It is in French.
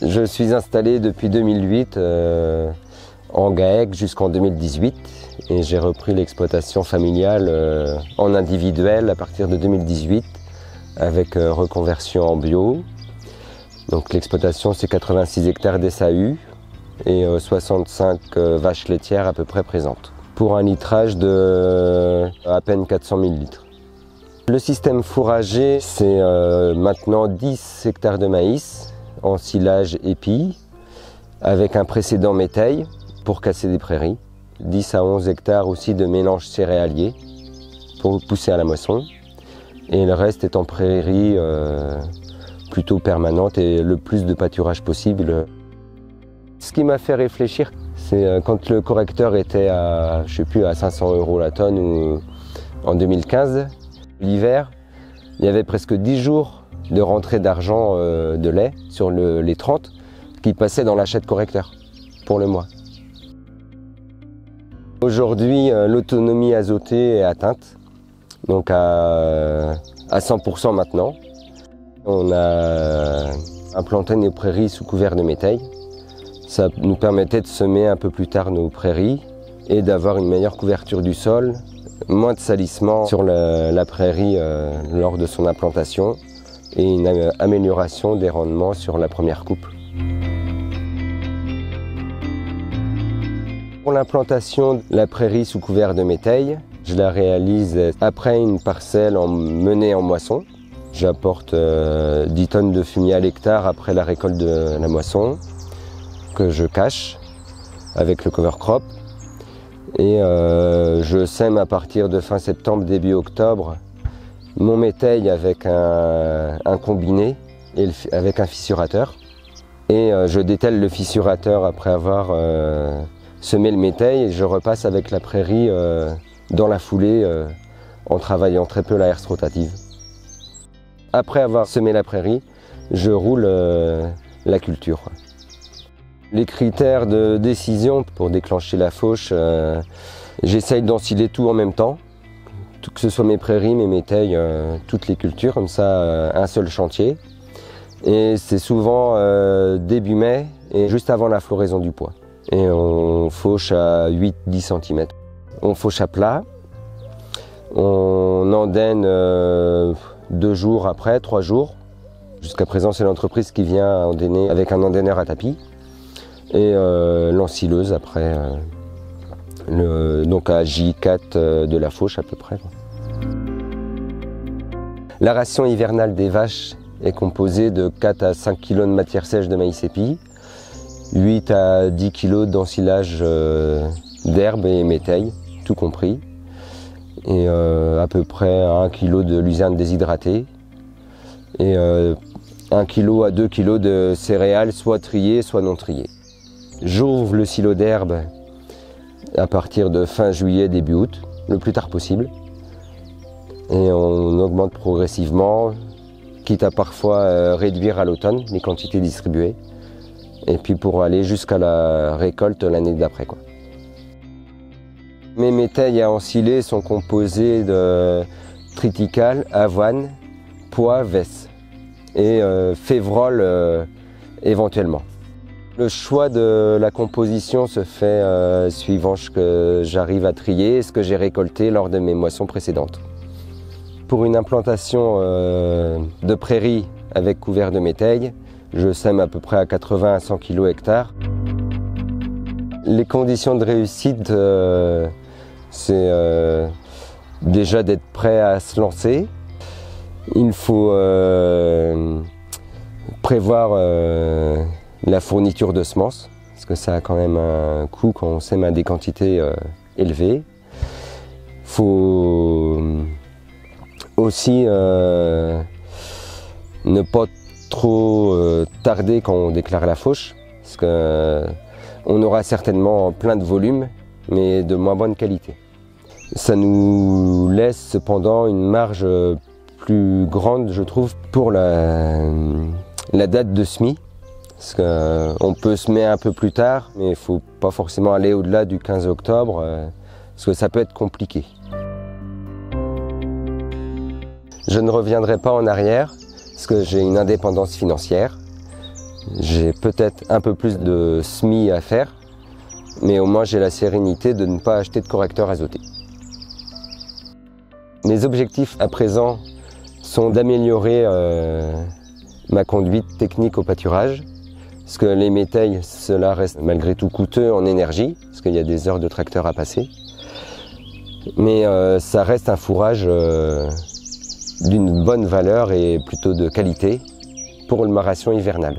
Je suis installé depuis 2008 en GAEC jusqu'en 2018 et j'ai repris l'exploitation familiale en individuel à partir de 2018 avec reconversion en bio. Donc l'exploitation c'est 86 hectares d'SAU et 65 vaches laitières à peu près présentes pour un litrage de à peine 400 000 litres. Le système fourrager c'est maintenant 10 hectares de maïs en silage épi avec un précédent métail pour casser des prairies. 10 à 11 hectares aussi de mélange céréalier pour pousser à la moisson. Et le reste est en prairie plutôt permanente et le plus de pâturage possible. Ce qui m'a fait réfléchir, c'est quand le correcteur était à, je sais plus, à 500 € la tonne ou en 2015, l'hiver, il y avait presque 10 jours de rentrée d'argent de lait sur les 30 qui passaient dans l'achat de correcteur pour le mois. Aujourd'hui, l'autonomie azotée est atteinte, donc à 100% maintenant. On a implanté nos prairies sous couvert de métail. Ça nous permettait de semer un peu plus tard nos prairies et d'avoir une meilleure couverture du sol, moins de salissement sur la prairie lors de son implantation et une amélioration des rendements sur la première coupe. Pour l'implantation de la prairie sous couvert de métail, je la réalise après une parcelle menée en moisson. J'apporte 10 tonnes de fumier à l'hectare après la récolte de la moisson, que je cache avec le cover crop. Et je sème à partir de fin septembre, début octobre, mon métail avec un combiné et avec un fissurateur. Et je dételle le fissurateur après avoir semé le métail et je repasse avec la prairie dans la foulée en travaillant très peu la herse rotative. Après avoir semé la prairie, je roule la culture. Les critères de décision pour déclencher la fauche, j'essaye d'ensiler tout en même temps, que ce soit mes prairies, mes métails, toutes les cultures, comme ça un seul chantier. Et c'est souvent début mai et juste avant la floraison du pois. Et on fauche à 8-10 cm. On fauche à plat, on endaine 2 jours après, 3 jours. Jusqu'à présent, c'est l'entreprise qui vient endainer avec un endaineur à tapis. Et l'ensileuse après, donc à J4 de la fauche à peu près. La ration hivernale des vaches est composée de 4 à 5 kg de matière sèche de maïs épi, 8 à 10 kg d'ensilage d'herbe et métail, tout compris, et à peu près 1 kg de luzerne déshydratée, et 1 kg à 2 kg de céréales soit triées, soit non triées. J'ouvre le silo d'herbe à partir de fin juillet, début août, le plus tard possible. Et on augmente progressivement, quitte à parfois réduire à l'automne les quantités distribuées. Et puis pour aller jusqu'à la récolte l'année d'après. Mes métails à ensiler sont composés de triticale, avoine, pois, vesse et févrole éventuellement. Le choix de la composition se fait suivant ce que j'arrive à trier et ce que j'ai récolté lors de mes moissons précédentes. Pour une implantation de prairie avec couvert de métail, je sème à peu près à 80 à 100 kg hectare. Les conditions de réussite, c'est déjà d'être prêt à se lancer. Il faut prévoir la fourniture de semences, parce que ça a quand même un coût quand on sème à des quantités élevées. Il faut aussi ne pas trop tarder quand on déclare la fauche, parce qu'on aura certainement plein de volume, mais de moins bonne qualité. Ça nous laisse cependant une marge plus grande, je trouve, pour la date de semis. Parce qu'on peut semer un peu plus tard, mais il ne faut pas forcément aller au-delà du 15 octobre, parce que ça peut être compliqué. Je ne reviendrai pas en arrière, parce que j'ai une indépendance financière. J'ai peut-être un peu plus de semis à faire, mais au moins j'ai la sérénité de ne pas acheter de correcteur azoté. Mes objectifs à présent sont d'améliorer ma conduite technique au pâturage, parce que les métayes, cela reste malgré tout coûteux en énergie, parce qu'il y a des heures de tracteur à passer. Mais ça reste un fourrage d'une bonne valeur et plutôt de qualité pour ma ration hivernale.